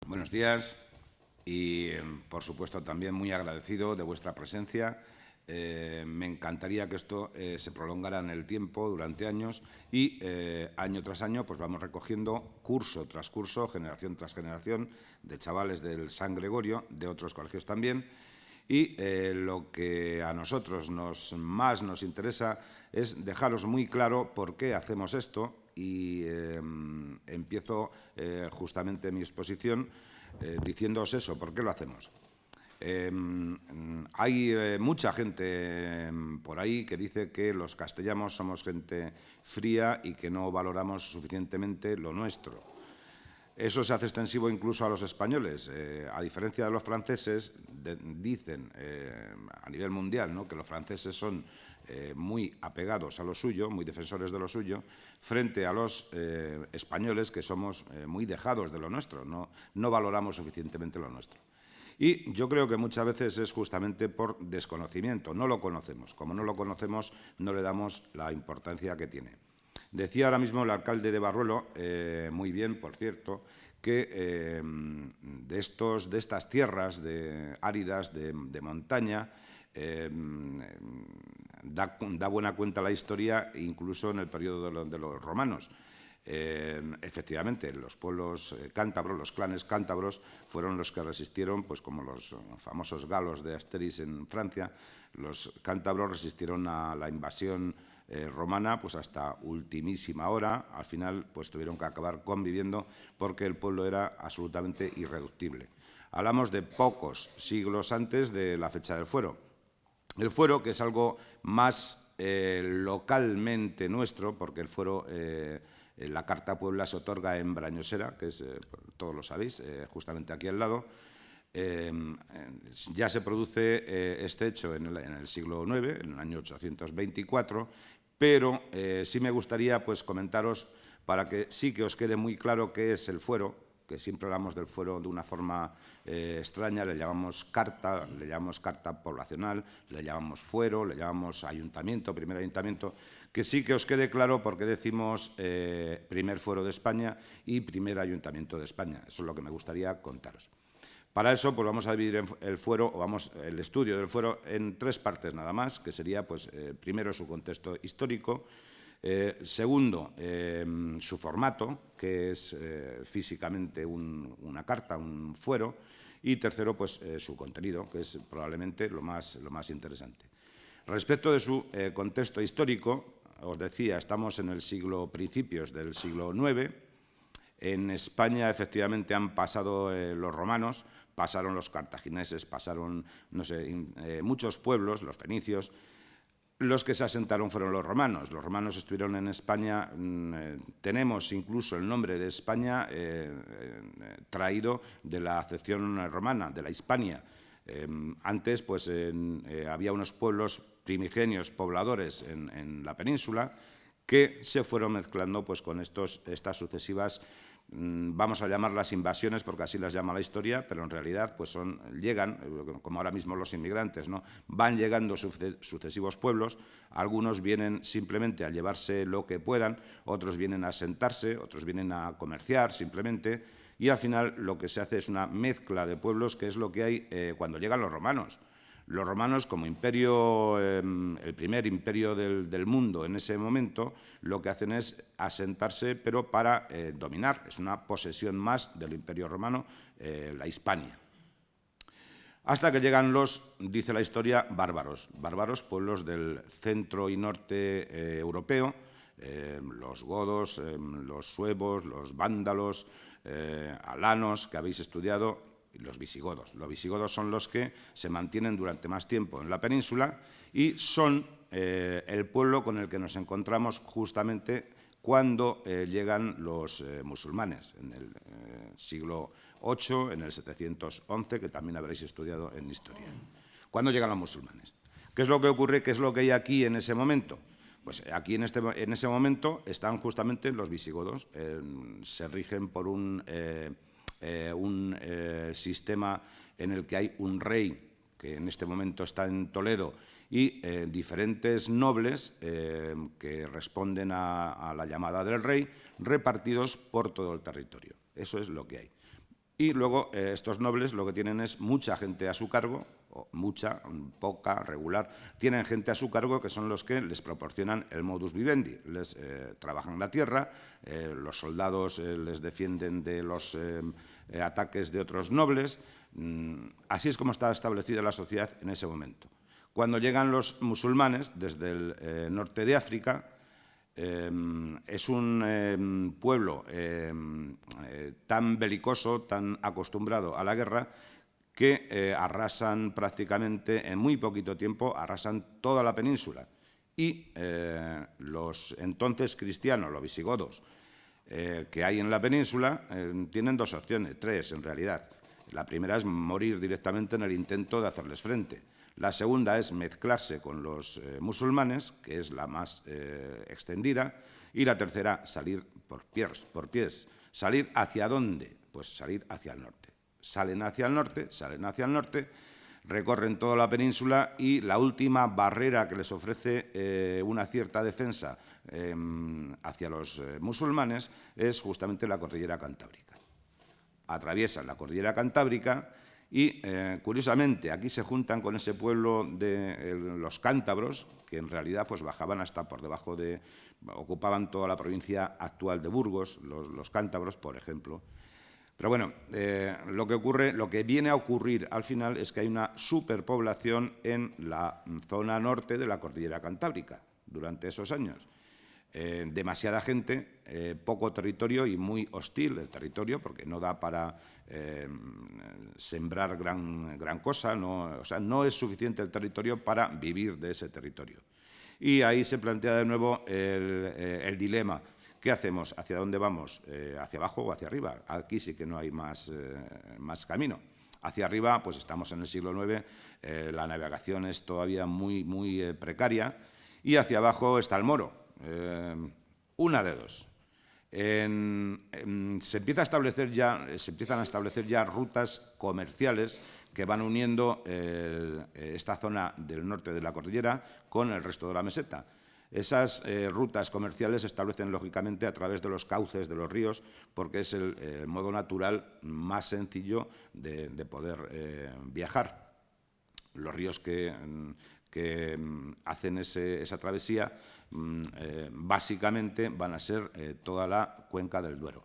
Buenos días y, por supuesto, también muy agradecido de vuestra presencia. Me encantaría que esto se prolongara en el tiempo durante años y año tras año pues vamos recogiendo curso tras curso, generación tras generación de chavales del San Gregorio, de otros colegios también. Y lo que a nosotros más nos interesa es dejaros muy claro por qué hacemos esto y empiezo justamente mi exposición diciéndoos eso, ¿por qué lo hacemos? Hay mucha gente por ahí que dice que los castellanos somos gente fría y que no valoramos suficientemente lo nuestro. Eso se hace extensivo incluso a los españoles. A diferencia de los franceses, dicen a nivel mundial, ¿no?, que los franceses son muy apegados a lo suyo, muy defensores de lo suyo, frente a los españoles, que somos muy dejados de lo nuestro, no valoramos suficientemente lo nuestro. Y yo creo que muchas veces es justamente por desconocimiento, no lo conocemos. Como no lo conocemos, no le damos la importancia que tiene. Decía ahora mismo el alcalde de Barruelo, muy bien, por cierto, que de estas tierras áridas de montaña da buena cuenta la historia, incluso en el periodo de los romanos. Efectivamente, los pueblos cántabros, los clanes cántabros, fueron los que resistieron, pues como los famosos galos de Asterix en Francia. Los cántabros resistieron a la invasión romana pues hasta ultimísima hora. Al final pues tuvieron que acabar conviviendo porque el pueblo era absolutamente irreductible. Hablamos de pocos siglos antes de la fecha del fuero. El fuero, que es algo más localmente nuestro, porque el fuero, la Carta Puebla se otorga en Brañosera, que es, todos lo sabéis, justamente aquí al lado. Ya se produce este hecho en el siglo IX, en el año 824, pero sí me gustaría pues comentaros, para que sí que os quede muy claro qué es el fuero, que siempre hablamos del fuero de una forma extraña, le llamamos carta poblacional, le llamamos fuero, le llamamos ayuntamiento, primer ayuntamiento, que sí que os quede claro por qué decimos primer fuero de España y primer ayuntamiento de España. Eso es lo que me gustaría contaros. Para eso pues vamos a dividir el estudio del fuero en tres partes nada más, que sería pues, primero su contexto histórico, segundo, su formato, que es físicamente una carta, un fuero, y tercero, pues su contenido, que es probablemente lo más interesante. Respecto de su contexto histórico, os decía, estamos en principios del siglo IX. En España, efectivamente, han pasado los romanos, pasaron los cartagineses, pasaron, no sé, muchos pueblos, los fenicios. Los que se asentaron fueron los romanos. Los romanos estuvieron en España. Tenemos incluso el nombre de España traído de la acepción romana, de la Hispania. Antes pues, había unos pueblos primigenios, pobladores en la península, que se fueron mezclando pues, con estas sucesivas, vamos a llamarlas invasiones, porque así las llama la historia, pero en realidad pues llegan, como ahora mismo los inmigrantes, ¿no?, van llegando sucesivos pueblos. Algunos vienen simplemente a llevarse lo que puedan, otros vienen a asentarse, otros vienen a comerciar simplemente, y al final lo que se hace es una mezcla de pueblos, que es lo que hay cuando llegan los romanos. Los romanos, como imperio, el primer imperio del mundo en ese momento, lo que hacen es asentarse, pero para dominar. Es una posesión más del imperio romano, la Hispania. Hasta que llegan dice la historia, bárbaros. Bárbaros, pueblos del centro y norte europeo, los godos, los suevos, los vándalos, alanos, que habéis estudiado, y los visigodos. Los visigodos son los que se mantienen durante más tiempo en la península y son el pueblo con el que nos encontramos justamente cuando llegan los musulmanes, en el siglo VIII, en el 711, que también habréis estudiado en historia. ¿Cuándo llegan los musulmanes? ¿Qué es lo que ocurre? ¿Qué es lo que hay aquí en ese momento? Pues aquí en ese momento están justamente los visigodos. Se rigen por un sistema en el que hay un rey, que en este momento está en Toledo, y diferentes nobles que responden a la llamada del rey, repartidos por todo el territorio. Eso es lo que hay. Y luego estos nobles lo que tienen es mucha gente a su cargo, o mucha, poca, regular, tienen gente a su cargo que son los que les proporcionan el modus vivendi. Les trabajan la tierra, los soldados les defienden de los ataques de otros nobles. Así es como está establecida la sociedad en ese momento. Cuando llegan los musulmanes desde el norte de África, es un pueblo tan belicoso, tan acostumbrado a la guerra, que arrasan prácticamente, en muy poquito tiempo, arrasan toda la península. Y los entonces cristianos, los visigodos, que hay en la península, tienen dos opciones, tres en realidad. La primera es morir directamente en el intento de hacerles frente. La segunda es mezclarse con los musulmanes, que es la más extendida. Y la tercera, salir por pies. ¿Salir hacia dónde? Pues salir hacia el norte. Salen hacia el norte, recorren toda la península y la última barrera que les ofrece una cierta defensa hacia los musulmanes es justamente la cordillera cantábrica. Atraviesan la cordillera cantábrica y, curiosamente, aquí se juntan con ese pueblo de los cántabros, que en realidad pues, bajaban hasta por debajo de... ocupaban toda la provincia actual de Burgos, los cántabros, por ejemplo. Pero bueno, lo que viene a ocurrir al final es que hay una superpoblación en la zona norte de la cordillera cantábrica durante esos años. Demasiada gente, poco territorio y muy hostil el territorio, porque no da para sembrar gran cosa, o sea, no es suficiente el territorio para vivir de ese territorio. Y ahí se plantea de nuevo el dilema. ¿Qué hacemos? ¿Hacia dónde vamos? ¿Hacia abajo o hacia arriba? Aquí sí que no hay más camino. Hacia arriba, pues estamos en el siglo IX, la navegación es todavía muy precaria, y hacia abajo está el Moro. Una de dos. Se empiezan a establecer ya rutas comerciales que van uniendo esta zona del norte de la cordillera con el resto de la meseta. Esas rutas comerciales se establecen, lógicamente, a través de los cauces de los ríos, porque es el modo natural más sencillo de poder viajar. Los ríos que hacen esa travesía básicamente van a ser toda la cuenca del Ebro,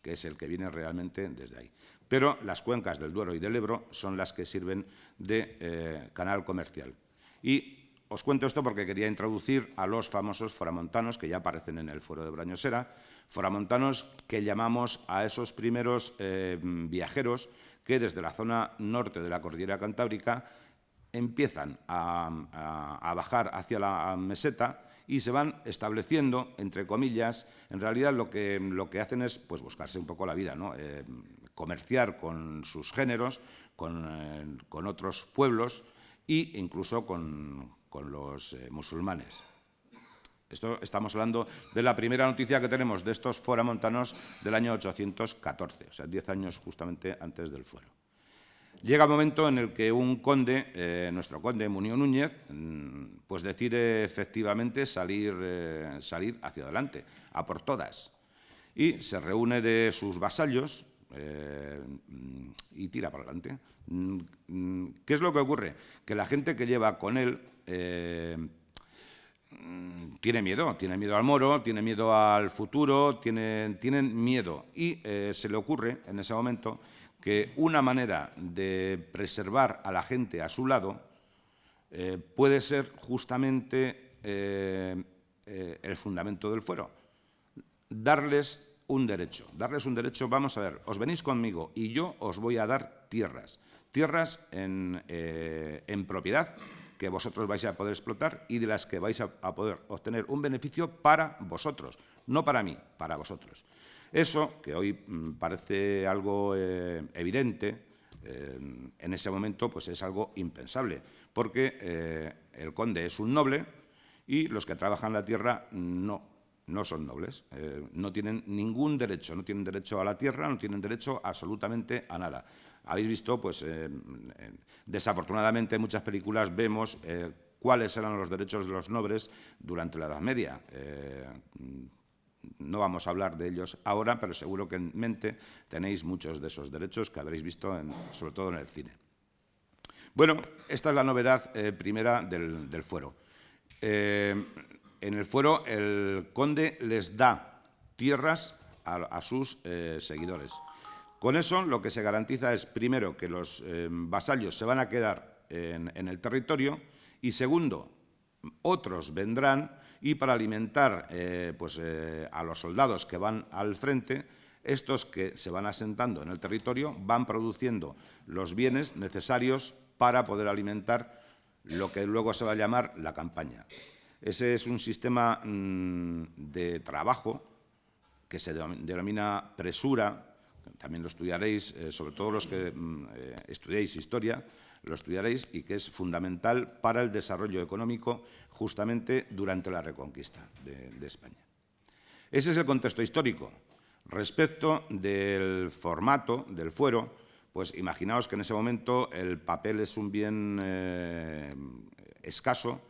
que es el que viene realmente desde ahí. Pero las cuencas del Duero y del Ebro son las que sirven de canal comercial. Y os cuento esto porque quería introducir a los famosos foramontanos que ya aparecen en el Fuero de Brañosera, foramontanos que llamamos a esos primeros viajeros que desde la zona norte de la cordillera cantábrica empiezan a bajar hacia la meseta y se van estableciendo, entre comillas. En realidad lo que hacen es pues, buscarse un poco la vida, ¿no? Comerciar con sus géneros, con otros pueblos e incluso con los musulmanes. Estamos hablando de la primera noticia que tenemos de estos foramontanos del año 814, o sea, 10 años justamente antes del fuero. Llega el momento en el que un conde, nuestro conde Munió Núñez, pues decide efectivamente salir hacia adelante, a por todas. Y se reúne de sus vasallos y tira para adelante. ¿Qué es lo que ocurre? Que la gente que lleva con él tiene miedo al Moro, tiene miedo al futuro, tienen miedo. Y se le ocurre en ese momento que una manera de preservar a la gente a su lado puede ser justamente el fundamento del fuero. Darles un derecho, vamos a ver, os venís conmigo y yo os voy a dar tierras en propiedad que vosotros vais a poder explotar y de las que vais a poder obtener un beneficio para vosotros, no para mí, para vosotros. Eso, que hoy parece algo evidente, en ese momento pues es algo impensable, porque el conde es un noble y los que trabajan la tierra no son nobles, no tienen ningún derecho, no tienen derecho a la tierra, no tienen derecho absolutamente a nada. Habéis visto, pues, desafortunadamente en muchas películas vemos cuáles eran los derechos de los nobles durante la Edad Media. No vamos a hablar de ellos ahora, pero seguro que en mente tenéis muchos de esos derechos que habréis visto, sobre todo en el cine. Bueno, esta es la novedad primera del fuero. En el fuero, el conde les da tierras a sus seguidores. Con eso, lo que se garantiza es, primero, que los vasallos se van a quedar en el territorio y, segundo, otros vendrán y para alimentar a los soldados que van al frente, estos que se van asentando en el territorio van produciendo los bienes necesarios para poder alimentar lo que luego se va a llamar la campaña. Ese es un sistema de trabajo que se denomina presura. También lo estudiaréis, sobre todo los que estudiáis historia, lo estudiaréis, y que es fundamental para el desarrollo económico justamente durante la Reconquista de España. Ese es el contexto histórico. Respecto del formato del fuero, pues imaginaos que en ese momento el papel es un bien escaso,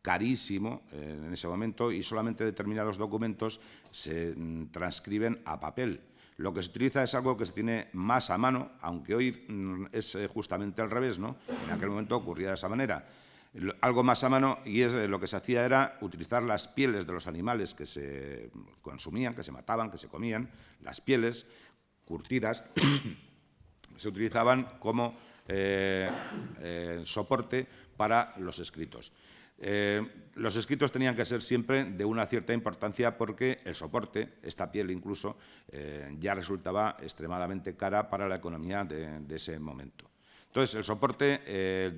carísimo en ese momento, y solamente determinados documentos se transcriben a papel. Lo que se utiliza es algo que se tiene más a mano, aunque hoy es justamente al revés, ¿no? En aquel momento ocurría de esa manera. Algo más a mano, y lo que se hacía era utilizar las pieles de los animales que se consumían, que se mataban, que se comían, las pieles curtidas, se utilizaban como soporte para los escritos. Los escritos tenían que ser siempre de una cierta importancia porque el soporte, esta piel incluso, ya resultaba extremadamente cara para la economía de ese momento. Entonces, el soporte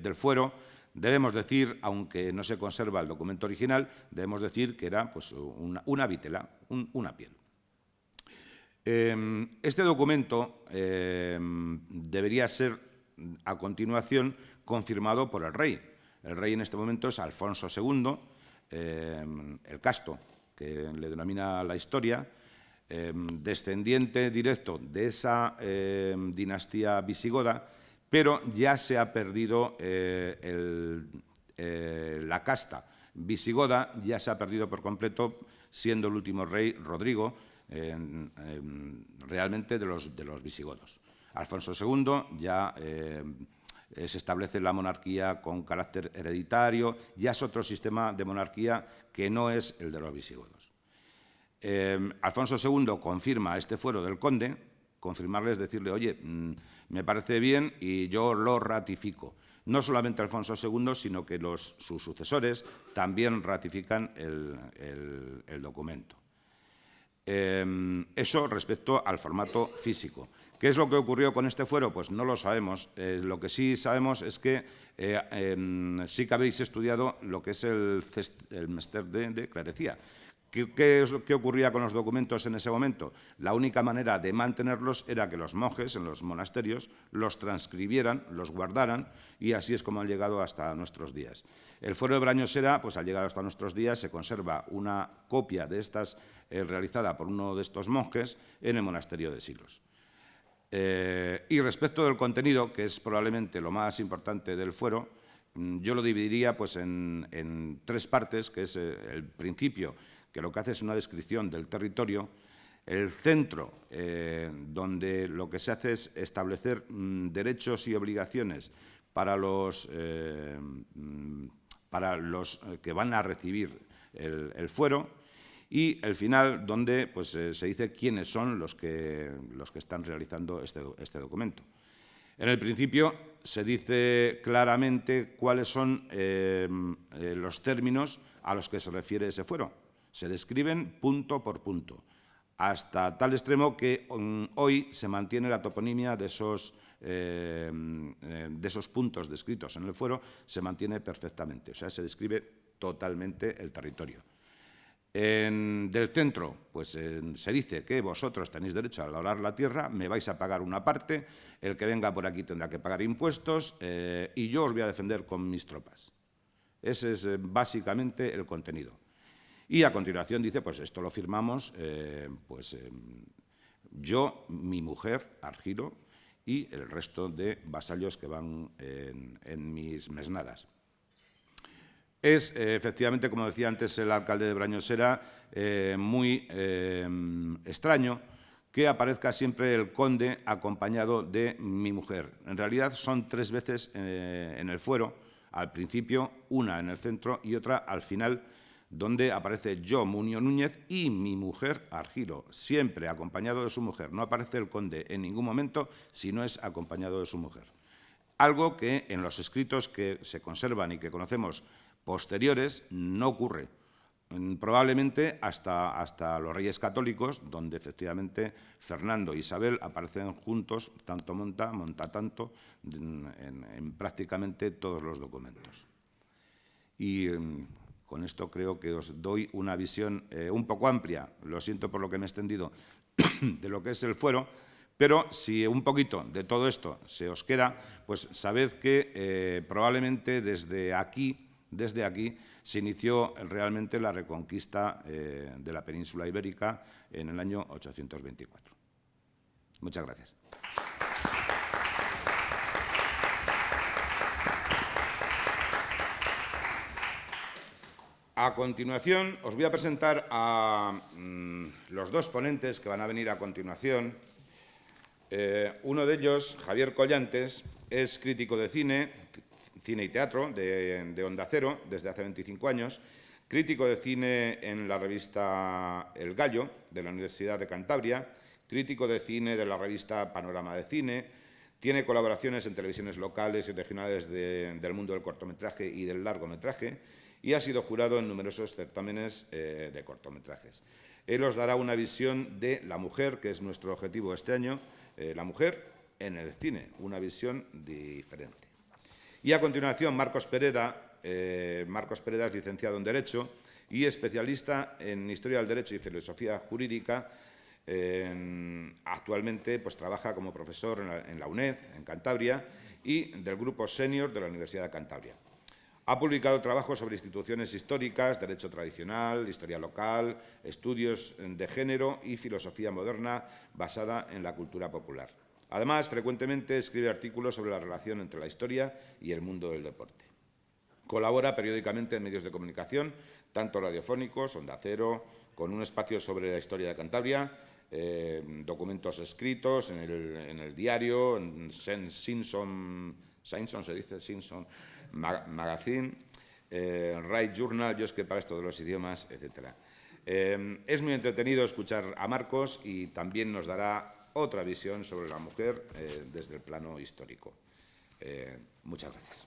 del fuero, debemos decir, aunque no se conserva el documento original, debemos decir que era pues, una vitela, una piel. Este documento debería ser, a continuación, confirmado por el rey. El rey en este momento es Alfonso II, el Casto, que le denomina la historia, descendiente directo de esa dinastía visigoda, pero ya se ha perdido la casta visigoda, ya se ha perdido por completo, siendo el último rey Rodrigo, realmente de los visigodos. Alfonso II ya se establece la monarquía con carácter hereditario, ya es otro sistema de monarquía que no es el de los visigodos. Alfonso II confirma este fuero del conde, confirmarle es decirle, oye, me parece bien y yo lo ratifico. No solamente Alfonso II, sino que sus sucesores también ratifican el documento. Eso respecto al formato físico. ¿Qué es lo que ocurrió con este fuero? Pues no lo sabemos. Lo que sí sabemos es que sí que habéis estudiado lo que es el Mester de Clerecía. ¿Qué ocurría con los documentos en ese momento? La única manera de mantenerlos era que los monjes en los monasterios los transcribieran, los guardaran, y así es como han llegado hasta nuestros días. El fuero de Brañosera, pues al llegar hasta nuestros días, se conserva una copia de estas realizada por uno de estos monjes en el monasterio de Silos. Y respecto del contenido, que es probablemente lo más importante del fuero, yo lo dividiría pues, en tres partes, que es el principio, que lo que hace es una descripción del territorio, el centro, donde lo que se hace es establecer derechos y obligaciones para los que van a recibir el fuero, y el final, donde pues, se dice quiénes son los que están realizando este documento. En el principio se dice claramente cuáles son los términos a los que se refiere ese fuero. Se describen punto por punto, hasta tal extremo que hoy se mantiene la toponimia de esos puntos descritos en el fuero, se mantiene perfectamente, o sea, se describe totalmente el territorio. Del centro, pues se dice que vosotros tenéis derecho a labrar la tierra, me vais a pagar una parte, el que venga por aquí tendrá que pagar impuestos y yo os voy a defender con mis tropas. Ese es básicamente el contenido. Y a continuación dice, pues esto lo firmamos, yo, mi mujer, Argiro, y el resto de vasallos que van en mis mesnadas. Es, efectivamente, como decía antes el alcalde de Brañosera, muy extraño que aparezca siempre el conde acompañado de mi mujer. En realidad son 3 veces en el fuero, al principio, una en el centro y otra al final, donde aparece yo, Munio Núñez, y mi mujer, Argiro, siempre acompañado de su mujer. No aparece el conde en ningún momento si no es acompañado de su mujer. Algo que en los escritos que se conservan y que conocemos posteriores no ocurre. Probablemente hasta los Reyes Católicos, donde efectivamente Fernando e Isabel aparecen juntos, tanto monta tanto, en prácticamente todos los documentos. Y con esto creo que os doy una visión un poco amplia, lo siento por lo que me he extendido, de lo que es el fuero, pero si un poquito de todo esto se os queda, pues sabed que probablemente desde aquí se inició realmente la reconquista de la península ibérica en el año 824. Muchas gracias. A continuación, os voy a presentar a los 2 ponentes que van a venir a continuación. Uno de ellos, Javier Collantes, es crítico de cine y teatro de Onda Cero desde hace 25 años, crítico de cine en la revista El Gallo de la Universidad de Cantabria, crítico de cine de la revista Panorama de Cine, tiene colaboraciones en televisiones locales y regionales del mundo del cortometraje y del largometraje y ha sido jurado en numerosos certámenes de cortometrajes. Él os dará una visión de la mujer, que es nuestro objetivo este año, la mujer en el cine, una visión diferente. Y a continuación, Marcos Pereda. Marcos Pereda es licenciado en Derecho y especialista en Historia del Derecho y Filosofía Jurídica. Actualmente pues, trabaja como profesor en la UNED, en Cantabria, y del Grupo Senior de la Universidad de Cantabria. Ha publicado trabajos sobre instituciones históricas, derecho tradicional, historia local, estudios de género y filosofía moderna basada en la cultura popular. Además, frecuentemente escribe artículos sobre la relación entre la historia y el mundo del deporte. Colabora periódicamente en medios de comunicación, tanto radiofónicos, Onda Cero, con un espacio sobre la historia de Cantabria, documentos escritos en el diario, en Simpson Magazine, Right Journal, yo es que para esto de los idiomas, etc. Es muy entretenido escuchar a Marcos y también nos dará otra visión sobre la mujer desde el plano histórico. Muchas gracias.